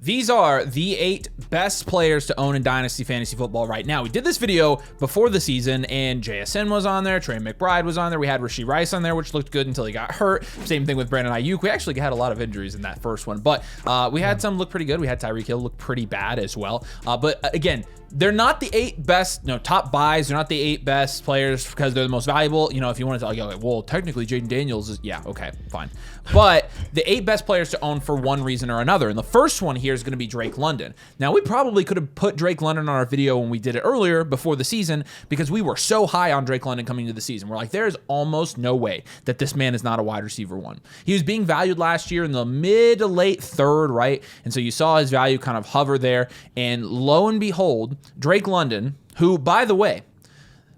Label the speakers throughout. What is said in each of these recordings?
Speaker 1: These are the 8 best players to own in Dynasty Fantasy Football right now. We did this video before the season, and JSN was on there, Trey McBride was on there, we had Rashee Rice on there, which looked good until he got hurt. Same thing with Brandon Ayuk. We actually had a lot of injuries in that first one, but we had some look pretty good. We had Tyreek Hill look pretty bad as well. But again, they're not the 8 best, top buys. They're not the 8 best players because they're the most valuable. If you want to tell, like, well, technically Jaden Daniels is, yeah, okay, fine. But the 8 best players to own for one reason or another. And the first one here is going to be Drake London. Now, we probably could have put Drake London on our video when we did it earlier before the season because we were so high on Drake London coming into the season. We're like, there is almost no way that this man is not a wide receiver 1. He was being valued last year in the mid to late 3rd, right? And so you saw his value kind of hover there. And lo and behold, Drake London, who, by the way,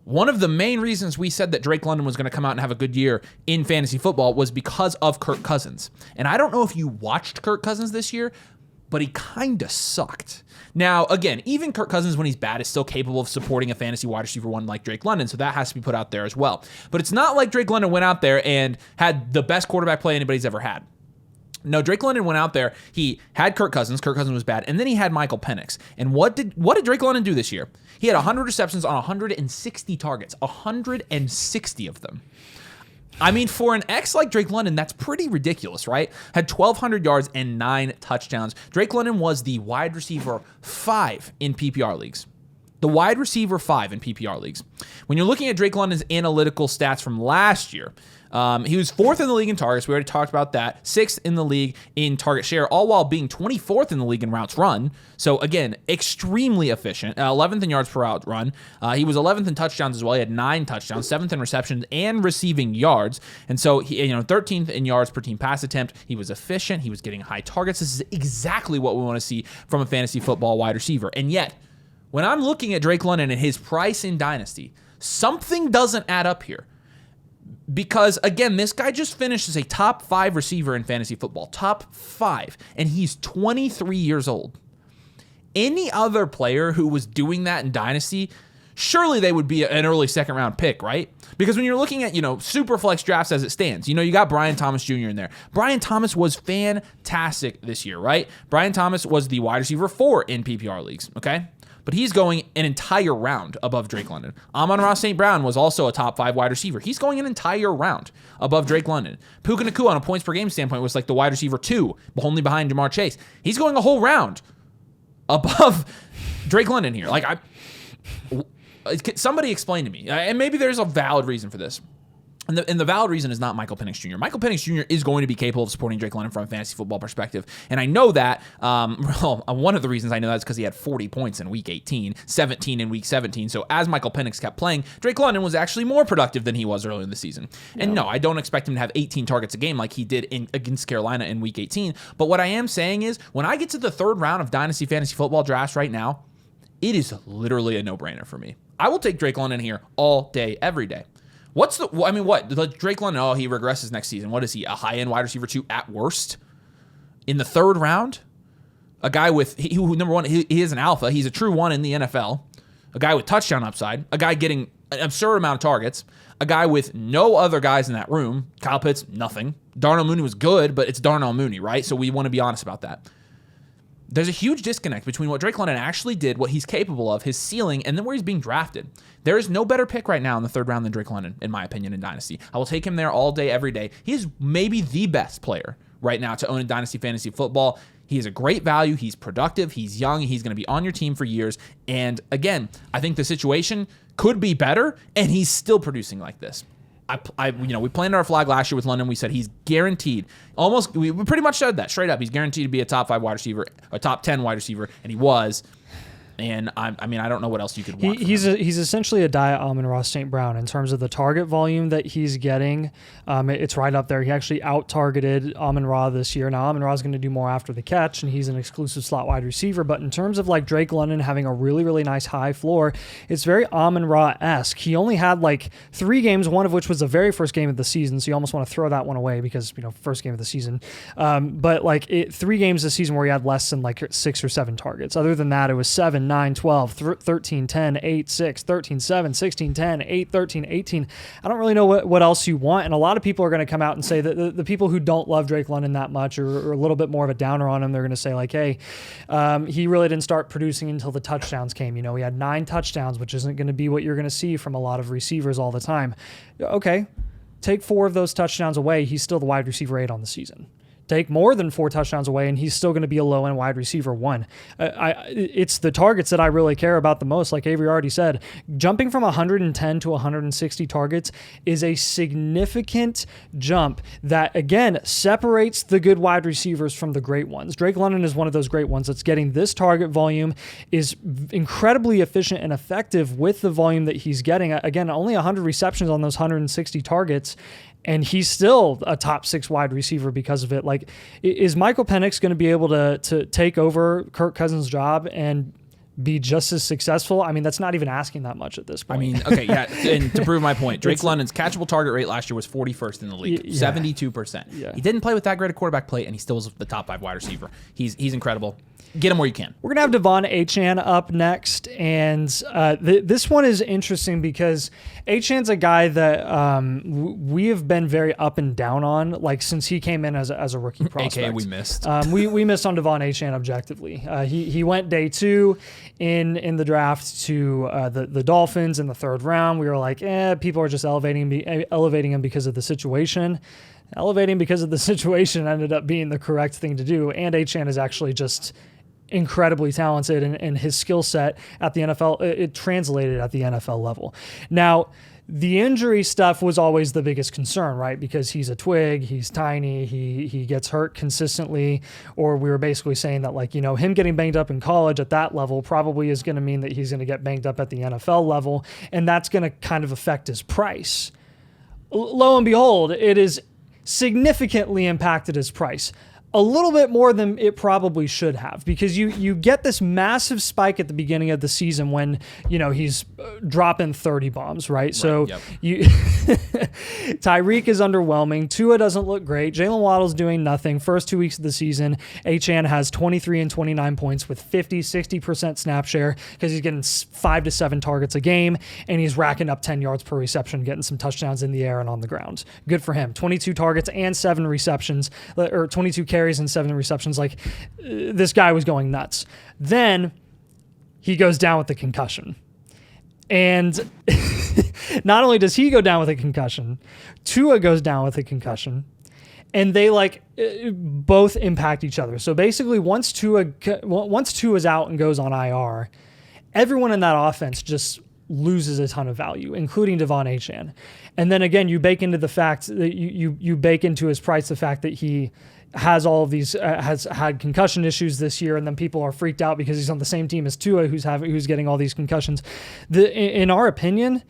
Speaker 1: one of the main reasons we said that Drake London was going to come out and have a good year in fantasy football was because of Kirk Cousins. And I don't know if you watched Kirk Cousins this year, but he kind of sucked. Now, again, even Kirk Cousins, when he's bad, is still capable of supporting a fantasy wide receiver 1 like Drake London, so that has to be put out there as well. But it's not like Drake London went out there and had the best quarterback play anybody's ever had. No, Drake London went out there. He had Kirk Cousins. Kirk Cousins was bad. And then he had Michael Penix. And what did Drake London do this year? He had 100 receptions on 160 targets. 160 of them. I mean, for an X like Drake London, that's pretty ridiculous, right? Had 1,200 yards and 9 touchdowns. Drake London was the wide receiver 5 in PPR leagues. The wide receiver 5 in PPR leagues. When you're looking at Drake London's analytical stats from last year, he was 4th in the league in targets. We already talked about that. 6th in the league in target share, all while being 24th in the league in routes run. So again, extremely efficient. 11th in yards per route run. He was 11th in touchdowns as well. He had 9 touchdowns, 7th in receptions and receiving yards. And so he, 13th in yards per team pass attempt. He was efficient. He was getting high targets. This is exactly what we want to see from a fantasy football wide receiver. And yet, when I'm looking at Drake London and his price in Dynasty, something doesn't add up here. Because, again, this guy just finished as a top 5 receiver in fantasy football. Top 5. And he's 23 years old. Any other player who was doing that in Dynasty, surely they would be an early second-round pick, right? Because when you're looking at, super flex drafts as it stands, you got Brian Thomas Jr. in there. Brian Thomas was fantastic this year, right? Brian Thomas was the wide receiver 4 in PPR leagues, okay? But he's going an entire round above Drake London. Amon-Ra St. Brown was also a top 5 wide receiver. He's going an entire round above Drake London. Puka Nacua, on a points per game standpoint, was like the wide receiver 2, only behind Jamar Chase. He's going a whole round above Drake London here. Somebody explain to me, and maybe there's a valid reason for this. And the valid reason is not Michael Penix Jr. Michael Penix Jr. is going to be capable of supporting Drake London from a fantasy football perspective. And I know that, one of the reasons I know that is because he had 40 points in week 18, 17 in week 17. So as Michael Penix kept playing, Drake London was actually more productive than he was earlier in the season. And no, I don't expect him to have 18 targets a game like he did against Carolina in week 18. But what I am saying is, when I get to the 3rd round of Dynasty Fantasy Football drafts right now, it is literally a no-brainer for me. I will take Drake London here all day, every day. What? Drake London, he regresses next season. What is he? A high-end wide receiver 2 at worst? In the 3rd round? A guy who number one, he is an alpha. He's a true 1 in the NFL. A guy with touchdown upside. A guy getting an absurd amount of targets. A guy with no other guys in that room. Kyle Pitts, nothing. Darnell Mooney was good, but it's Darnell Mooney, right? So we want to be honest about that. There's a huge disconnect between what Drake London actually did, what he's capable of, his ceiling, and then where he's being drafted. There is no better pick right now in the 3rd round than Drake London, in my opinion, in Dynasty. I will take him there all day, every day. He is maybe the best player right now to own in Dynasty Fantasy Football. He is a great value. He's productive. He's young. He's going to be on your team for years. And again, I think the situation could be better, and he's still producing like this. We planted our flag last year with London. We said he's guaranteed. We pretty much said that straight up. He's guaranteed to be a top 5 wide receiver, a top 10 wide receiver, and he was. And I don't know what else you could want.
Speaker 2: He's essentially a diet Amon-Ra St. Brown in terms of the target volume that he's getting. It's right up there. He actually out-targeted Amon-Ra this year. Now, Amon-Ra is going to do more after the catch, and he's an exclusive slot wide receiver. But in terms of like Drake London having a really, really nice high floor, it's very Amon-Ra-esque. He only had 3 games, one of which was the very first game of the season, so you almost want to throw that one away because, first game of the season. But 3 games this season where he had less than 6 or 7 targets. Other than that, it was 7, 9, 12, 13, 10, 8, 6, 13, 7, 16, 10, 8, 13, 18. I don't really know what else you want. And a lot of people are going to come out and say that the people who don't love Drake London that much or a little bit more of a downer on him, they're going to say like, hey, he really didn't start producing until the touchdowns came. You know, he had 9 touchdowns, which isn't going to be what you're going to see from a lot of receivers all the time. Okay, take 4 of those touchdowns away, he's still the wide receiver 8 on the season. Take more than 4 touchdowns away, and he's still going to be a low-end wide receiver 1. It's the targets that I really care about the most. Like Avery already said, jumping from 110 to 160 targets is a significant jump that, again, separates the good wide receivers from the great ones. Drake London is one of those great ones that's getting this target volume, is incredibly efficient and effective with the volume that he's getting. Again, only 100 receptions on those 160 targets, and he's still a top 6 wide receiver because of it. Like, is Michael Penix going to be able to take over Kirk Cousins' job and be just as successful? I mean, that's not even asking that much at this point.
Speaker 1: I mean, okay, yeah, and to prove my point, Drake London's catchable target rate last year was 41st in the league, 72%.
Speaker 2: Yeah.
Speaker 1: He didn't play with that great a quarterback play, and he still was the top 5 wide receiver. He's incredible. Get him where you can.
Speaker 2: We're going to have Devon Achane up next, and this one is interesting because Achane's a guy that we have been very up and down on, like since he came in as a rookie prospect.
Speaker 1: AKA we missed.
Speaker 2: We missed on Devon Achane objectively. He went day 2 in the draft to the Dolphins in the 3rd round. We were like, people are just elevating him because of the situation. Elevating because of the situation ended up being the correct thing to do, and Achane is actually just incredibly talented, and his skill set at the NFL, it translated at the NFL level. Now, the injury stuff was always the biggest concern, right? Because he's a twig, he's tiny, he gets hurt consistently, or we were basically saying that, like, you know, him getting banged up in college at that level probably is going to mean that he's going to get banged up at the NFL level, and that's going to kind of affect his price. Lo and behold, it is significantly impacted his price. A little bit more than it probably should have, because you get this massive spike at the beginning of the season when, you know, he's dropping 30 bombs, right? So
Speaker 1: yep.
Speaker 2: Tyreek is underwhelming. Tua doesn't look great. Jalen Waddle's doing nothing. First 2 weeks of the season, Achane has 23 and 29 points with 50-60% snap share because he's getting 5 to 7 targets a game, and he's racking up 10 yards per reception, getting some touchdowns in the air and on the ground. Good for him. 22 targets and 7 receptions, or 22 carries and 7 receptions. Like, this guy was going nuts. Then he goes down with the concussion. And not only does he go down with a concussion, Tua goes down with a concussion. And they both impact each other. So basically, once Tua's out and goes on IR, everyone in that offense just loses a ton of value, including Devon Achane. And then again, you bake into the fact that you bake into his price the fact that he has all of these has had concussion issues this year, and then people are freaked out because he's on the same team as Tua, who's getting all these concussions. In our opinion,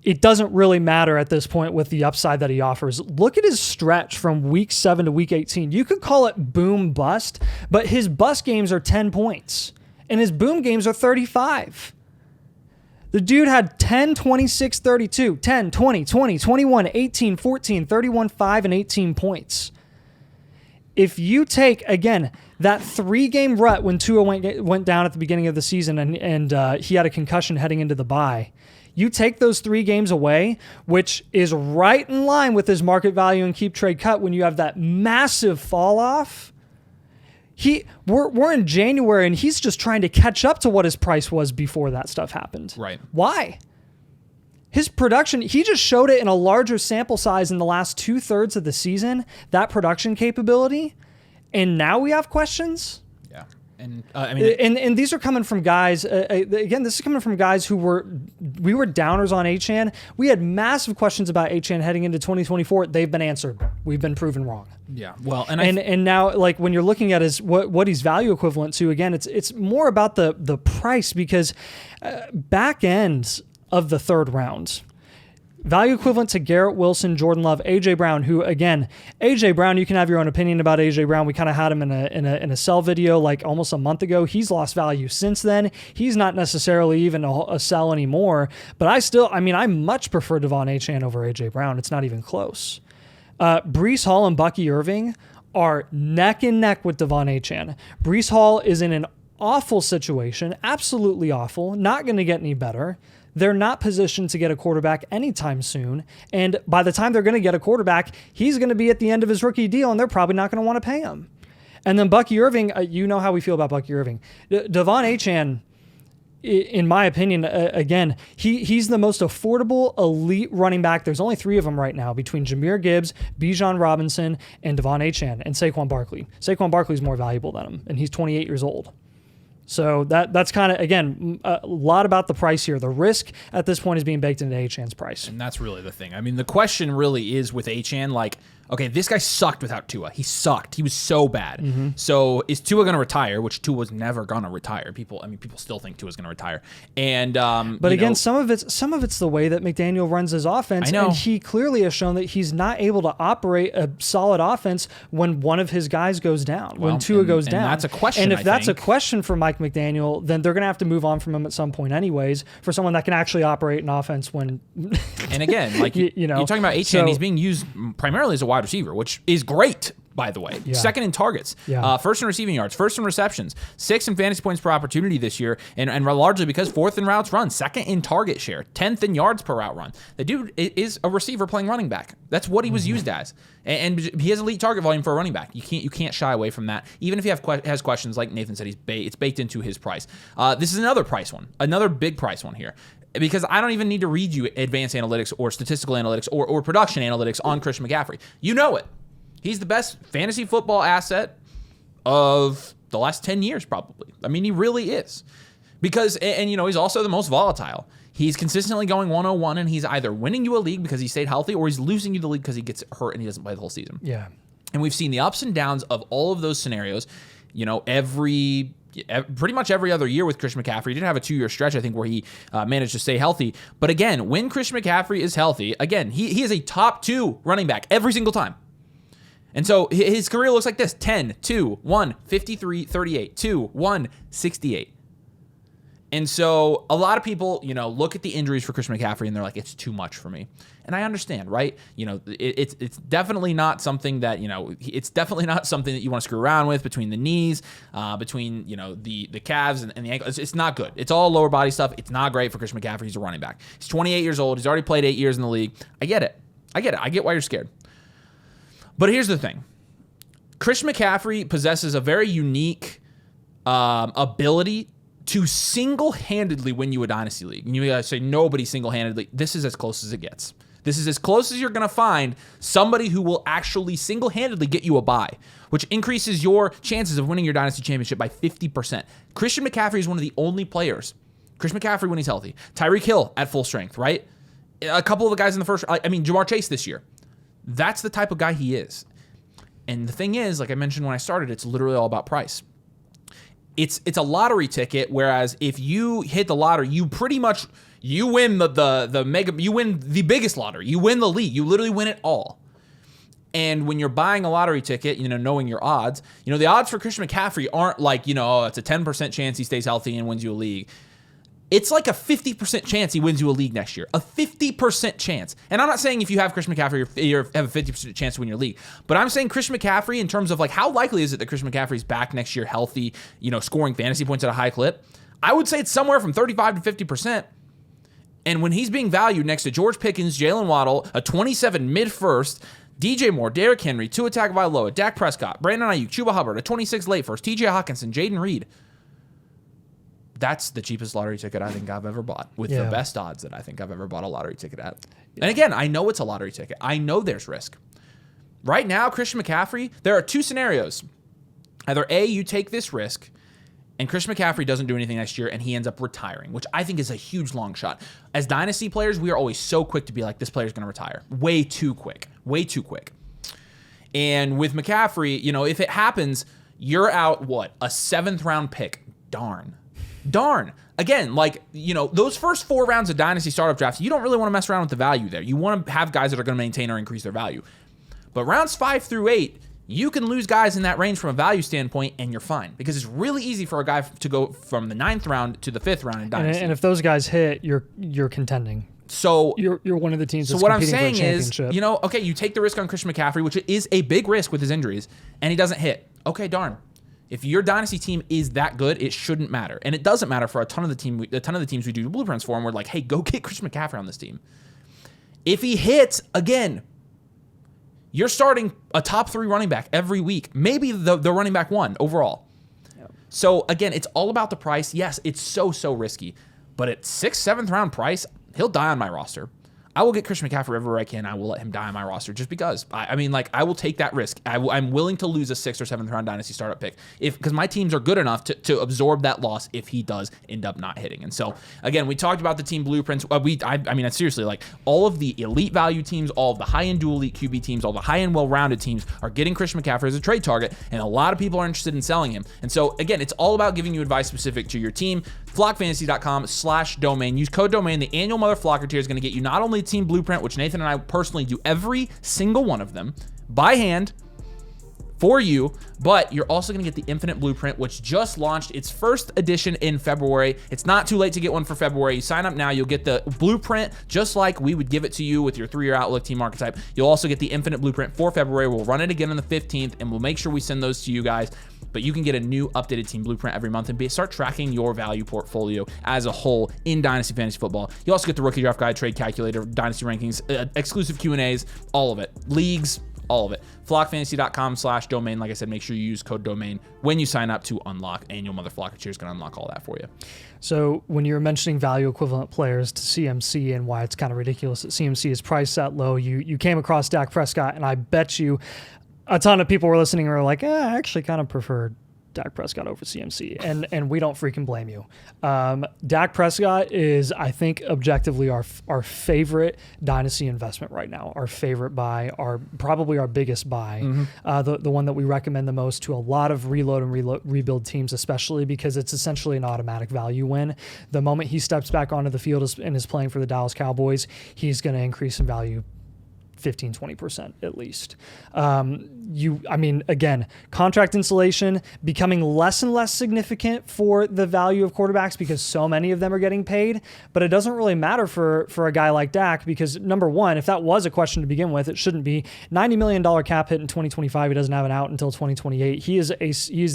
Speaker 2: it doesn't really matter at this point with the upside that he offers. Look at his stretch from week 7 to week 18. You could call it boom bust, but his bust games are 10 points, and his boom games are 35. The dude had 10, 26, 32, 10, 20, 20, 21, 18, 14, 31, 5, and 18 points. If you take, again, that 3-game rut when Tua went down at the beginning of the season and he had a concussion heading into the bye, you take those 3 games away, which is right in line with his market value and keep trade cut when you have that massive fall off. We're in January and he's just trying to catch up to what his price was before that stuff happened.
Speaker 1: Right.
Speaker 2: Why? His production, he just showed it in a larger sample size in the last 2/3 of the season, that production capability, and now we have questions.
Speaker 1: Yeah. And I mean,
Speaker 2: and these are coming from guys. Again, this is coming from guys we were downers on Achane. We had massive questions about Achane heading into 2024. They've been answered. We've been proven wrong.
Speaker 1: Yeah. Well,
Speaker 2: and now, like, when you're looking at his what he's value equivalent to, again, it's more about the price, because back end of the 3rd round, value equivalent to Garrett Wilson, Jordan Love, A.J. Brown, who, again, A.J. Brown, you can have your own opinion about A.J. Brown. We kind of had him in a sell video like almost a month ago. He's lost value since then. He's not necessarily even a sell anymore, but I much prefer Devon Achane over A.J. Brown. It's not even close. Breece Hall and Bucky Irving are neck and neck with Devon Achane. Breece Hall is in an awful situation, absolutely awful, not going to get any better. They're not positioned to get a quarterback anytime soon. And by the time they're going to get a quarterback, he's going to be at the end of his rookie deal, and they're probably not going to want to pay him. And then Bucky Irving, you know how we feel about Bucky Irving. Devon Achane, in my opinion, again, he's the most affordable elite running back. There's only 3 of them right now between Jahmyr Gibbs, Bijan Robinson, and Devon Achane, and Saquon Barkley. Saquon Barkley's more valuable than him, and he's 28 years old. So that's kind of, again, a lot about the price here. The risk at this point is being baked into Achane's price.
Speaker 1: And that's really the thing. I mean, the question really is with Achane, like, okay, this guy sucked without Tua. He sucked. He was so bad.
Speaker 2: Mm-hmm.
Speaker 1: So is Tua going to retire? Which Tua's never going to retire. People still think Tua's going to retire. And
Speaker 2: but again, some of it's the way that McDaniel runs his offense, and he clearly has shown that he's not able to operate a solid offense when one of his guys goes down, when Tua goes down.
Speaker 1: And that's a question.
Speaker 2: And if that's a question for Mike McDaniel, then they're going to have to move on from him at some point, anyways, for someone that can actually operate an offense when.
Speaker 1: And again, like you're talking about Achane, he's being used primarily as a wide receiver, which is great, by the way.
Speaker 2: Yeah.
Speaker 1: Second in targets, first in receiving yards, first in receptions, 6th in fantasy points per opportunity this year, and largely because 4th in routes run, 2nd in target share, 10th in yards per route run. The dude is a receiver playing running back. That's what he was used as, and he has elite target volume for a running back. You can't shy away from that. Even if he has questions, like Nathan said, it's baked into his price. This is another price one, another big price one here. Because I don't even need to read you advanced analytics or statistical analytics or production analytics on Christian McCaffrey. You know it. He's the best fantasy football asset of the last 10 years, probably. I mean, he really is. Because, and he's also the most volatile. He's consistently going 101, and he's either winning you a league because he stayed healthy, or he's losing you the league because he gets hurt and he doesn't play the whole season.
Speaker 2: Yeah.
Speaker 1: And we've seen the ups and downs of all of those scenarios, pretty much every other year with Christian McCaffrey. He did have a 2-year stretch, I think, where he managed to stay healthy. But again, when Christian McCaffrey is healthy, again, he is a top 2 running back every single time. And so his career looks like this: 10, 2, 1, 53, 38, 2, 1, 68. And so a lot of people, look at the injuries for Christian McCaffrey and they're like, it's too much for me. And I understand, right? It's definitely not something that, it's definitely not something that you want to screw around with between the knees, between, the calves and the ankles. It's not good. It's all lower body stuff. It's not great for Christian McCaffrey. He's a running back. He's 28 years old. He's already played 8 years in the league. I get it. I get why you're scared. But here's the thing. Christian McCaffrey possesses a very unique ability to single-handedly win you a dynasty league. And you gotta say nobody single-handedly. This is as close as it gets. This is as close as you're going to find somebody who will actually single-handedly get you a bye, which increases your chances of winning your dynasty championship by 50%. Christian McCaffrey is one of the only players. Christian McCaffrey when he's healthy. Tyreek Hill at full strength, right? A couple of the guys in the first, Jamar Chase this year. That's the type of guy he is. And the thing is, like I mentioned when I started, it's literally all about price. It's a lottery ticket, whereas if you hit the lottery, you pretty much win you win the biggest lottery. You win the league. You literally win it all. And when you're buying a lottery ticket, knowing your odds, the odds for Christian McCaffrey aren't like, it's a 10% chance he stays healthy and wins you a league. It's like a 50% chance he wins you a league next year. A 50% chance. And I'm not saying if you have Christian McCaffrey, you have a 50% chance to win your league. But I'm saying Christian McCaffrey in terms of like how likely is it that Christian McCaffrey's back next year healthy, scoring fantasy points at a high clip? I would say it's somewhere from 35 to 50%. And when he's being valued next to George Pickens, Jalen Waddle, a 27 mid-first, DJ Moore, Derrick Henry, Tua Tagovailoa, Dak Prescott, Brandon Ayuk, Chuba Hubbard, a 26 late first, TJ Hawkinson, Jaden Reed. That's the cheapest lottery ticket I think I've ever bought, with the best odds that I think I've ever bought a lottery ticket at. And again, I know it's a lottery ticket. I know there's risk. Right now, Christian McCaffrey, there are 2 scenarios. Either A, you take this risk, and Christian McCaffrey doesn't do anything next year, and he ends up retiring, which I think is a huge long shot. As dynasty players, we are always so quick to be like, this player's going to retire. Way too quick. Way too quick. And with McCaffrey, if it happens, you're out, a 7th-round pick. Darn. Again, those first 4 rounds of dynasty startup drafts, you don't really want to mess around with the value there. You want to have guys that are going to maintain or increase their value. But rounds 5 through 8, you can lose guys in that range from a value standpoint, and you're fine. Because it's really easy for a guy to go from the 9th round to the 5th round in dynasty.
Speaker 2: And if those guys hit, you're contending.
Speaker 1: So
Speaker 2: you're one of the teams that's
Speaker 1: what I'm
Speaker 2: competing
Speaker 1: saying
Speaker 2: for a championship.
Speaker 1: is, okay, you take the risk on Christian McCaffrey, which is a big risk with his injuries, and he doesn't hit. Okay, darn. If your dynasty team is that good, it shouldn't matter. And it doesn't matter for a ton of the teams we do blueprints for, and we're like, hey, go get Christian McCaffrey on this team. If he hits, again, you're starting a top 3 running back every week. Maybe the running back 1 overall. Yep. So, again, it's all about the price. Yes, it's so risky. But at 6th, 7th round price, he'll die on my roster. I will get Christian McCaffrey wherever I can. I will let him die on my roster just because. I mean, like, I will take that risk. I'm willing to lose a 6th or 7th round dynasty startup pick because my teams are good enough to absorb that loss if he does end up not hitting. And so, again, we talked about the team blueprints. I mean, seriously, like, all of the elite value teams, all of the high-end dual elite QB teams, all the high-end well-rounded teams are getting Christian McCaffrey as a trade target, and a lot of people are interested in selling him. And so, again, it's all about giving you advice specific to your team. Flockfantasy.com/domain. Use code domain. The annual Motherflocker tier is going to get you not only team blueprint, which Nathan and I personally do every single one of them by hand for you, but you're also going to get the Infinite Blueprint, which just launched its first edition in February. It's not too late to get one for February. You sign up now, you'll get the blueprint just like we would give it to you with your 3-year Outlook team archetype. You'll also get the Infinite Blueprint for February. We'll run it again on the 15th, and we'll make sure we send those to you guys. But you can get a new updated team blueprint every month and start tracking your value portfolio as a whole in Dynasty Fantasy Football. You also get the Rookie Draft Guide, Trade Calculator, Dynasty Rankings, exclusive Q&As, all of it. Leagues, all of it. Flockfantasy.com/domain. Like I said, make sure you use code domain when you sign up to unlock annual Motherflocker tier. Is going to unlock all that for you.
Speaker 2: So when you're mentioning value equivalent players to CMC and why it's kind of ridiculous that CMC is priced that low, you came across Dak Prescott, and I bet you a ton of people were listening and were like, I actually kind of prefer Dak Prescott over CMC, and we don't freaking blame you. Dak Prescott is, I think, objectively our favorite dynasty investment right now, our favorite buy, probably our biggest buy, the one that we recommend the most to a lot of reload and rebuild teams, especially because it's essentially an automatic value win. The moment he steps back onto the field and is playing for the Dallas Cowboys, he's going to increase in value 15-20% at least. Again, contract insulation becoming less and less significant for the value of quarterbacks because so many of them are getting paid, but it doesn't really matter for a guy like Dak because, number one, if that was a question to begin with, it shouldn't be. $90 million cap hit in 2025. He doesn't have an out until 2028. He is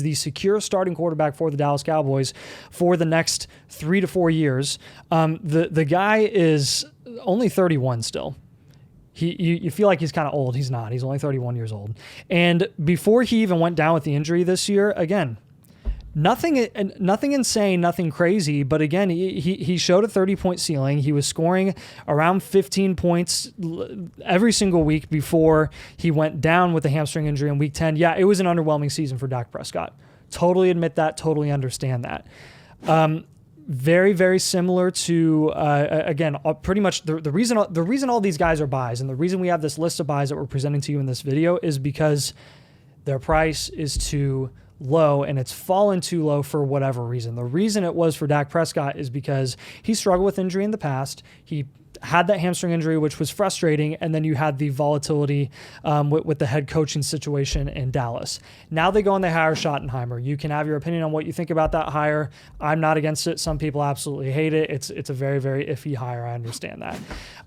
Speaker 2: the secure starting quarterback for the Dallas Cowboys for the next 3 to 4 years. The guy is only 31 still. You feel like he's kind of old. He's not. He's only 31 years old. And before he even went down with the injury this year, again, nothing insane, nothing crazy. But again, he showed a 30-point ceiling. He was scoring around 15 points every single week before he went down with the hamstring injury in week 10. Yeah, it was an underwhelming season for Dak Prescott. Totally admit that. Totally understand that. Very, very similar to, again, pretty much the reason all these guys are buys and the reason we have this list of buys that we're presenting to you in this video is because their price is too low and it's fallen too low for whatever reason. The reason it was for Dak Prescott is because he struggled with injury in the past. He had that hamstring injury, which was frustrating, and then you had the volatility with the head coaching situation in Dallas. Now they go and they hire Schottenheimer. You can have your opinion on what you think about that hire. I'm not against it. Some people absolutely hate it. It's a very, very iffy hire. I understand that.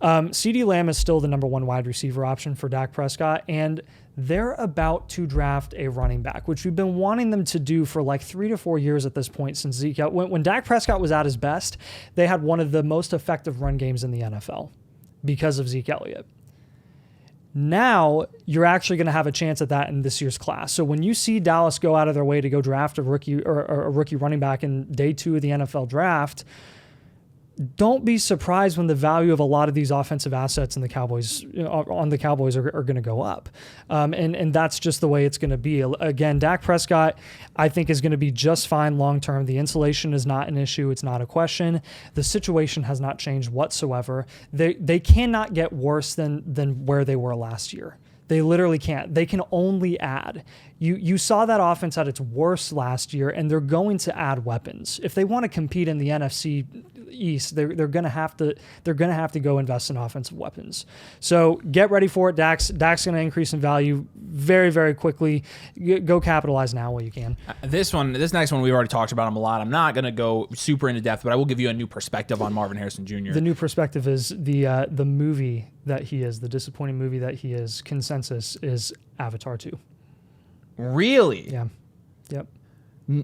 Speaker 2: CeeDee Lamb is still the number one wide receiver option for Dak Prescott, and they're about to draft a running back, which we've been wanting them to do for like 3 to 4 years at this point since Zeke. When Dak Prescott was at his best, they had one of the most effective run games in the NFL because of Zeke Elliott. Now you're actually going to have a chance at that in this year's class. So when you see Dallas go out of their way to go draft a rookie running back in day 2 of the NFL draft, don't be surprised when the value of a lot of these offensive assets in the Cowboys are going to go up. And that's just the way it's going to be. Again, Dak Prescott, I think, is going to be just fine long-term. The insulation is not an issue. It's not a question. The situation has not changed whatsoever. They cannot get worse than where they were last year. They literally can't. They can only add. You saw that offense at its worst last year, and they're going to add weapons. If they want to compete in the NFC East, they're going to have to go invest in offensive weapons. So get ready for it. Dak's going to increase in value very, very quickly. Go capitalize now while you can.
Speaker 1: This next one, we've already talked about him a lot. I'm not going to go super into depth, but I will give you a new perspective on Marvin Harrison Jr.
Speaker 2: The new perspective is the movie that he is, the disappointing movie that he is. Consensus is Avatar 2.
Speaker 1: Really?
Speaker 2: Yeah. Yep.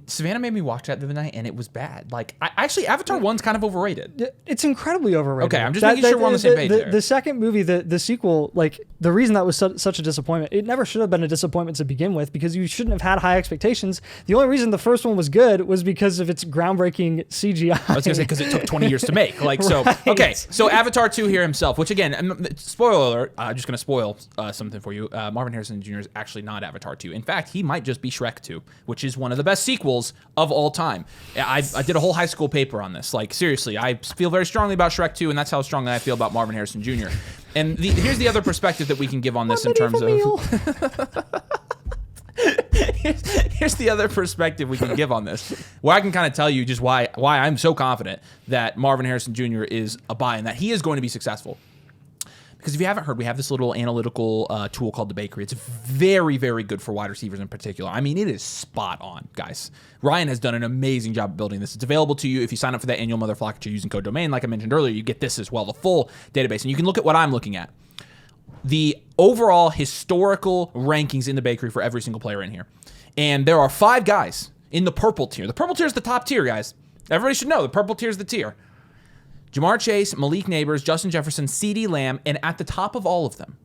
Speaker 1: Savannah made me watch that the other night, and it was bad. Like, actually, Avatar 1's kind of overrated.
Speaker 2: It's incredibly overrated.
Speaker 1: Okay, I'm just making sure we're on the same page there.
Speaker 2: The second movie, the sequel, like, the reason that was such a disappointment, it never should have been a disappointment to begin with, because you shouldn't have had high expectations. The only reason the first one was good was because of its groundbreaking CGI.
Speaker 1: I was going to say, because it took 20 years to make. Like, so,
Speaker 2: Right.
Speaker 1: okay, so Avatar 2 here himself, which, again, spoiler alert, I'm just going to spoil something for you. Marvin Harrison Jr. is actually not Avatar 2. In fact, he might just be Shrek 2, which is one of the best sequels of all time. I did a whole high school paper on this. Like, seriously, I feel very strongly about Shrek 2, and that's how strongly I feel about Marvin Harrison Jr. And here's the other perspective that we can give on this in terms of... Here's the other perspective we can give on this, where I can kind of tell you just why I'm so confident that Marvin Harrison Jr. is a buy and that he is going to be successful. Because if you haven't heard, we have this little analytical tool called the Bakery. It's very, very good for wide receivers in particular. I mean, it is spot on, guys. Ryan has done an amazing job building this. It's available to you if you sign up for that annual Motherflocker using code DOMAIN. Like I mentioned earlier, you get this as well, the full database. And you can look at what I'm looking at. The overall historical rankings in the Bakery for every single player in here. And there are 5 guys in the purple tier. The purple tier is the top tier, guys. Everybody should know the purple tier is the tier. Jamar Chase, Malik Neighbors, Justin Jefferson, CeeDee Lamb, and at the top of all of them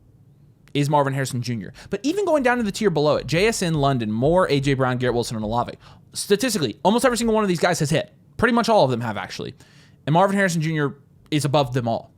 Speaker 1: is Marvin Harrison Jr. But even going down to the tier below it, JSN, London, Moore, A.J. Brown, Garrett Wilson, and Olave. Statistically, almost every single one of these guys has hit. Pretty much all of them have, actually. And Marvin Harrison Jr. is above them all.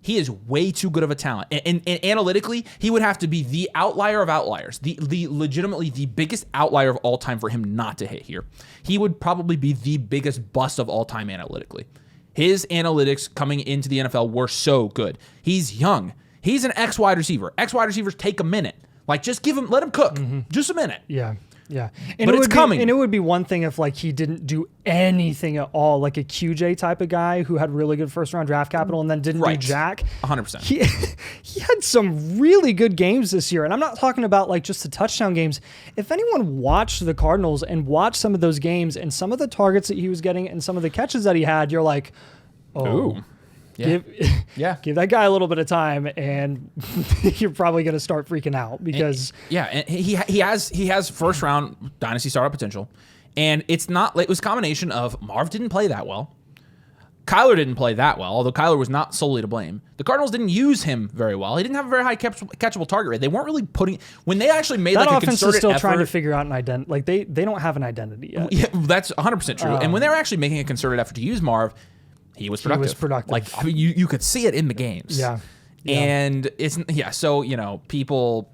Speaker 1: He is way too good of a talent. And analytically, he would have to be the outlier of outliers, the legitimately the biggest outlier of all time for him not to hit here. He would probably be the biggest bust of all time analytically. His analytics coming into the NFL were so good. He's young. He's an X-wide receiver. X-wide receivers take a minute. Like, just let him cook. Just a minute.
Speaker 2: Yeah. And
Speaker 1: but it's coming.
Speaker 2: And it would be one thing if, like, he didn't do anything at all, like a QJ type of guy who had really good first-round draft capital and then didn't do jack.
Speaker 1: 100%.
Speaker 2: He had some really good games this year. And I'm not talking about, like, just the touchdown games. If anyone watched the Cardinals and watched some of those games and some of the targets that he was getting and some of the catches that he had, you're like, oh.
Speaker 1: Ooh. Yeah.
Speaker 2: Give that guy a little bit of time, and you're probably going to start freaking out because
Speaker 1: and he has first round dynasty startup potential, and it was a combination of Marv didn't play that well, Kyler didn't play that well, although Kyler was not solely to blame. The Cardinals didn't use him very well. He didn't have a very high catchable target rate. They weren't really when they actually made
Speaker 2: that
Speaker 1: like a
Speaker 2: offense
Speaker 1: concerted
Speaker 2: is still
Speaker 1: effort,
Speaker 2: trying to figure out an identity. Like they don't have an identity yet.
Speaker 1: Yeah, that's 100% true. And when they were actually making a concerted effort to use Marv, he was productive. Like, I mean, you could see it in the games.
Speaker 2: Yeah.
Speaker 1: And so, people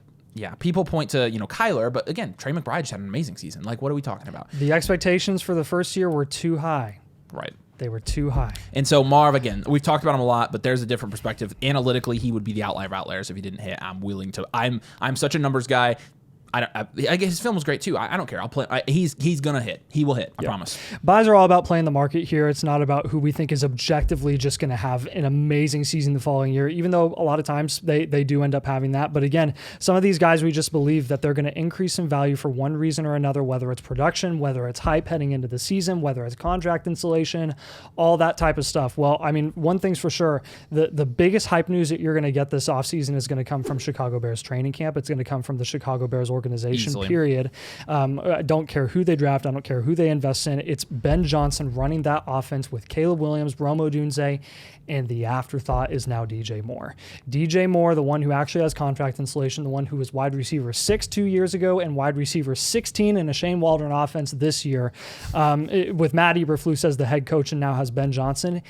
Speaker 1: point to, Kyler, but again, Trey McBride just had an amazing season. Like, what are we talking about?
Speaker 2: The expectations for the first year were too high.
Speaker 1: Right.
Speaker 2: They were too high.
Speaker 1: And so Marv, again, we've talked about him a lot, but there's a different perspective. Analytically, he would be the outlier of outliers if he didn't hit. I'm such a numbers guy. I guess his film was great too. I don't care. I'll play. He's gonna hit. He will hit. I promise.
Speaker 2: Buys are all about playing the market here. It's not about who we think is objectively just going to have an amazing season the following year, even though a lot of times they do end up having that. But again, some of these guys, we just believe that they're going to increase in value for one reason or another, whether it's production, whether it's hype heading into the season, whether it's contract installation, all that type of stuff. Well, I mean, one thing's for sure, the biggest hype news that you're going to get this offseason is going to come from Chicago Bears training camp. It's going to come from the Chicago Bears organization,
Speaker 1: Easily.
Speaker 2: period. I don't care who they draft. I don't care who they invest in. It's Ben Johnson running that offense with Caleb Williams, Rome Odunze, and the afterthought is now DJ Moore. DJ Moore, the one who actually has contract installation, the one who was wide receiver 6 2 years ago and wide receiver 16 in a Shane Waldron offense this year. With Matt Eberflus as the head coach and now has Ben Johnson,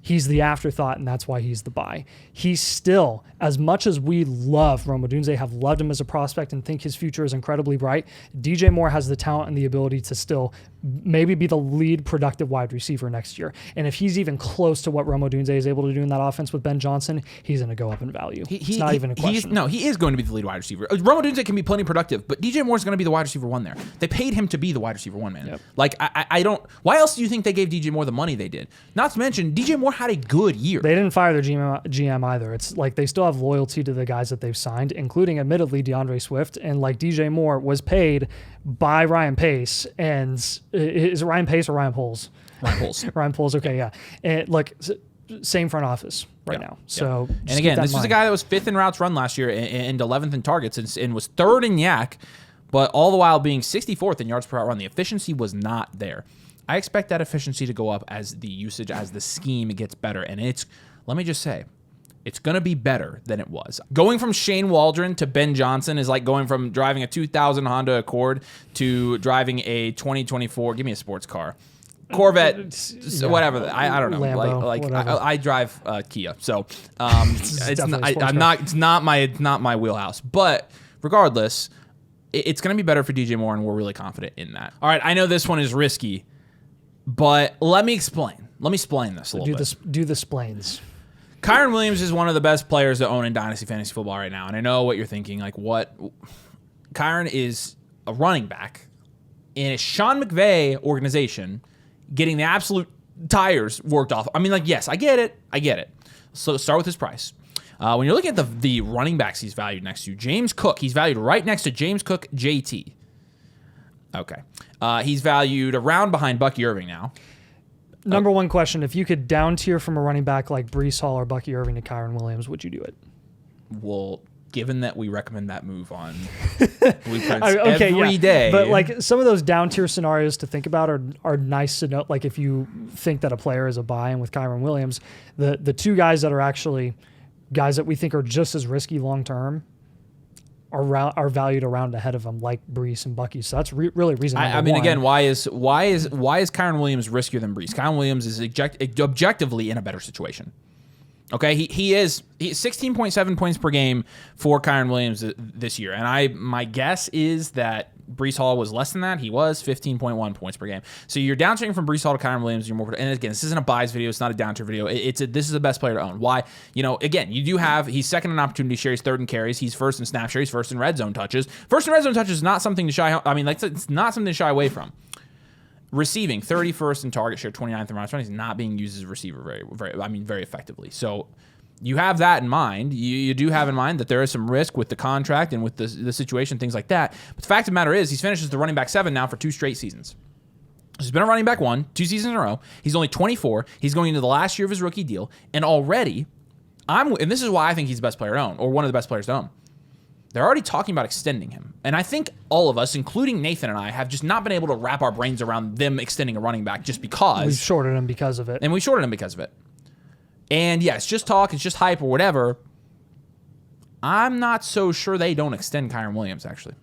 Speaker 2: he's the afterthought, and that's why he's the buy. He's still, as much as we love Rome Odunze, have loved him as a prospect and think his future is incredibly bright, DJ Moore has the talent and the ability to still maybe be the lead productive wide receiver next year. And if he's even close to what Rome Odunze is able to do in that offense with Ben Johnson, he's going to go up in value. It's not even a question.
Speaker 1: He is going to be the lead wide receiver. Rome Odunze can be plenty productive, but DJ Moore is going to be the wide receiver 1 there. They paid him to be the wide receiver 1, man. Yep. Like, I don't... Why else do you think they gave DJ Moore the money they did? Not to mention, DJ Moore had a good year.
Speaker 2: They didn't fire their GM either. It's like they still have loyalty to the guys that they've signed, including, admittedly, DeAndre Swift. And like DJ Moore was paid by Ryan Pace. And is it Ryan Pace or Ryan Poles?
Speaker 1: Ryan Poles.
Speaker 2: Ryan Poles, okay, yeah. And like, same front office right now. So,
Speaker 1: and again, this was a guy that was 5th in routes run last year and 11th in targets and was 3rd in yak. but all the while being 64th in yards per route run, the efficiency was not there. I expect that efficiency to go up as the usage, as the scheme gets better. And let me just say, it's going to be better than it was. Going from Shane Waldron to Ben Johnson is like going from driving a 2000 Honda Accord to driving a 2024, give me a sports car, Corvette, whatever. I don't know.
Speaker 2: Lambo,
Speaker 1: I drive Kia, so it's not my wheelhouse. But regardless, it's going to be better for DJ Moore, and we're really confident in that. All right, I know this one is risky, but let me explain. Let me explain this a little bit.
Speaker 2: Do the splains.
Speaker 1: Kyren Williams is one of the best players to own in Dynasty Fantasy Football right now, and I know what you're thinking. Like, what? Kyren is a running back in a Sean McVay organization, getting the absolute tires worked off. I mean, like, yes, I get it. So let's start with his price. When you're looking at the running backs he's valued next to, James Cook, he's valued right next to James Cook JT. Okay. He's valued around behind Bucky Irving now.
Speaker 2: Number one question, if you could down tier from a running back like Breece Hall or Bucky Irving to Kyren Williams, would you do it?
Speaker 1: Well, given that we recommend that move on Blueprints every day.
Speaker 2: But like some of those down tier scenarios to think about are nice to know. Like if you think that a player is a buy in with Kyren Williams, the two guys that are actually guys that we think are just as risky long term are valued around ahead of him, like Breece and Bucky. So that's really reason number
Speaker 1: I mean,
Speaker 2: one.
Speaker 1: again, why is Kyren Williams riskier than Breece? Kyren Williams is objectively in a better situation. Okay, he's 16.7 points per game for Kyren Williams this year, and my guess is that Breece Hall was less than that. He was 15.1 points per game. So you're downturning from Breece Hall to Kyren Williams. You're more, and again, this isn't a buys video. It's not a downturn video. This is the best player to own. Why? Again, you do have, he's second in opportunity share. He's third in carries. He's first in snap share. He's first in red zone touches. First in red zone touches is not something to shy. I mean, it's not something to shy away from. Receiving 31st in target share, 29th in routes run. He's not being used as a receiver very effectively. So you have that in mind. You do have in mind that there is some risk with the contract and with the situation, things like that. But the fact of the matter is, he's finished as the running back 7 now for 2 straight seasons. He's been a running back 1, 2 seasons in a row. He's only 24. He's going into the last year of his rookie deal, and already, and this is why I think he's the best player to own, or one of the best players to own. They're already talking about extending him. And I think all of us, including Nathan and I, have just not been able to wrap our brains around them extending a running back just because.
Speaker 2: We've shorted him because of it.
Speaker 1: And we shorted him because of it. And yeah, it's just talk, it's just hype or whatever. I'm not so sure they don't extend Kyren Williams, actually.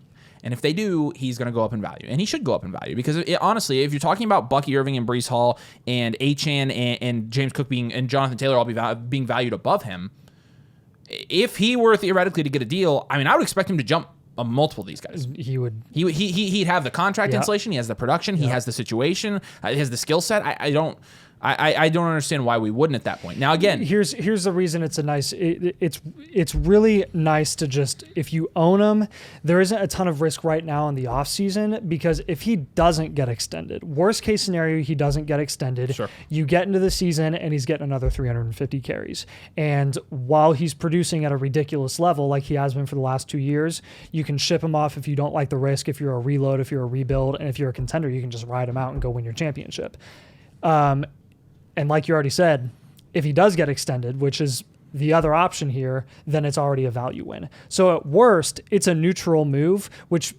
Speaker 1: And if they do, he's going to go up in value. And he should go up in value because, honestly, if you're talking about Bucky Irving and Breece Hall and Achane and James Cook and Jonathan Taylor all being valued above him, if he were theoretically to get a deal, I mean, I would expect him to jump multiple of these guys.
Speaker 2: He would.
Speaker 1: He'd have the contract insulation. He has the production. He has the situation. He has the skill set. I don't understand why we wouldn't at that point. Now, again,
Speaker 2: here's the reason it's a nice. It's really nice to just, if you own him, there isn't a ton of risk right now in the offseason because if he doesn't get extended, worst case scenario, he doesn't get extended.
Speaker 1: Sure.
Speaker 2: You get into the season and he's getting another 350 carries. And while he's producing at a ridiculous level like he has been for the last 2 years, you can ship him off if you don't like the risk, if you're a reload, if you're a rebuild, and if you're a contender, you can just ride him out and go win your championship. And like you already said, if he does get extended, which is the other option here, then it's already a value win. So at worst, it's a neutral move, which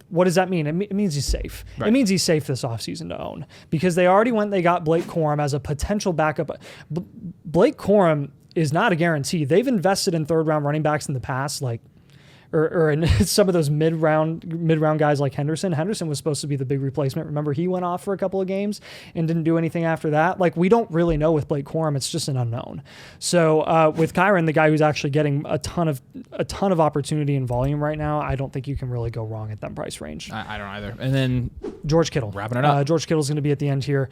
Speaker 2: what does that mean? It means he's safe. Right. It means he's safe this offseason to own because they got Blake Corum as a potential backup. Blake Corum is not a guarantee. They've invested in third-round running backs in the past, like or in some of those mid-round guys like Henderson. Henderson was supposed to be the big replacement. Remember, he went off for a couple of games and didn't do anything after that. Like, we don't really know with Blake Corum. It's just an unknown. So with Kyren, the guy who's actually getting a ton of opportunity and volume right now, I don't think you can really go wrong at that price range.
Speaker 1: I don't either. And then
Speaker 2: George Kittle.
Speaker 1: Wrapping it up.
Speaker 2: George Kittle's going to be at the end here.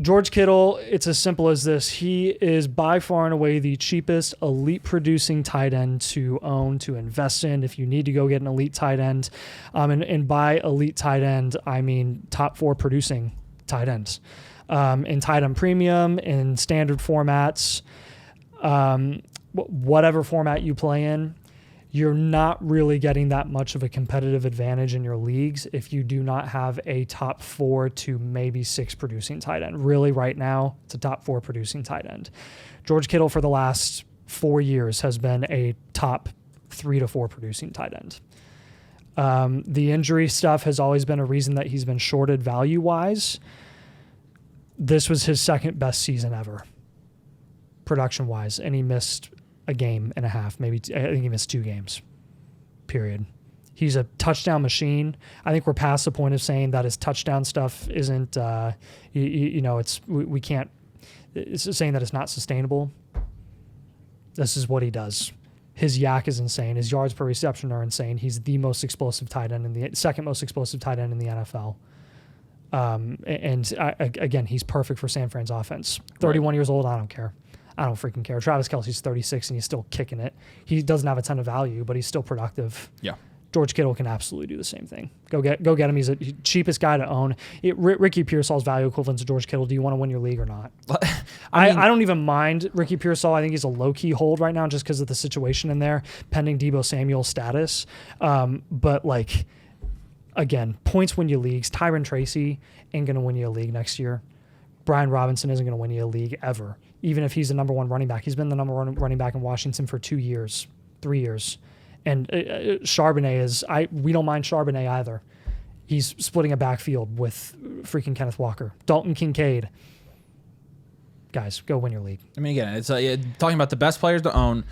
Speaker 2: George Kittle, it's as simple as this. He is by far and away the cheapest elite producing tight end to own, to invest in if you need to go get an elite tight end. And by elite tight end, I mean top 4 producing tight ends. In tight end premium, in standard formats, whatever format you play in, you're not really getting that much of a competitive advantage in your leagues if you do not have a top 4 to maybe 6 producing tight end. Really, right now, it's a top 4 producing tight end. George Kittle for the last 4 years has been a top 3 to 4 producing tight end. The injury stuff has always been a reason that he's been shorted value-wise. This was his second best season ever, production-wise, and he missed a game and a half. Maybe I think he missed 2 games, period. He's a touchdown machine. I think we're past the point of saying that his touchdown stuff isn't, we can't, it's saying that it's not sustainable. This is what he does. His yak is insane. His yards per reception are insane. He's the most explosive tight end second most explosive tight end in the NFL. Again, he's perfect for San Fran's offense. 31 years old. I don't care. I don't freaking care. Travis Kelce's 36 and he's still kicking it. He doesn't have a ton of value, but he's still productive.
Speaker 1: Yeah.
Speaker 2: George Kittle can absolutely do the same thing. Go get him. He's the cheapest guy to own. Ricky Pearsall's value equivalent to George Kittle. Do you want to win your league or not? I don't even mind Ricky Pearsall. I think he's a low-key hold right now just because of the situation in there, pending Deebo Samuel's status. But, like, again, points win you leagues. Tyron Tracy ain't going to win you a league next year. Brian Robinson isn't going to win you a league ever, even if he's the number 1 running back. He's been the number 1 running back in Washington for 2 years, 3 years. And Charbonnet we don't mind Charbonnet either. He's splitting a backfield with freaking Kenneth Walker. Dalton Kincaid. Guys, go win your league.
Speaker 1: I mean, again, it's talking about the best players to own.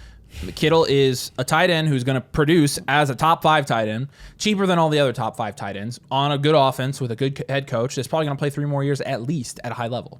Speaker 1: Kittle is a tight end who's going to produce as a top 5 tight end, cheaper than all the other top 5 tight ends, on a good offense with a good head coach that's probably going to play 3 more years at least at a high level.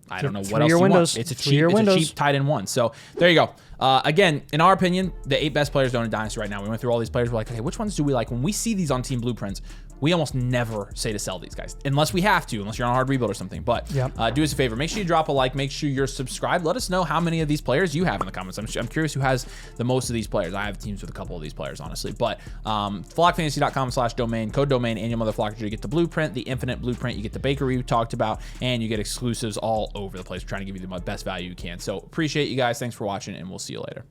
Speaker 1: I don't know what else you want. It's a cheap tight end one. So there you go. Again, in our opinion, the 8 best players to own in Dynasty right now. We went through all these players. We're like, okay, which ones do we like? When we see these on team blueprints, we almost never say to sell these guys unless we have to, unless you're on a hard rebuild or something. But do us a favor. Make sure you drop a like. Make sure you're subscribed. Let us know how many of these players you have in the comments. I'm curious who has the most of these players. I have teams with a couple of these players, honestly. But flockfantasy.com/domain, code domain, and your Motherflocker, you get the blueprint, the infinite blueprint. You get the bakery we talked about, and you get exclusives all over the place. We're trying to give you the best value you can. So appreciate you guys. Thanks for watching, and we'll see you later.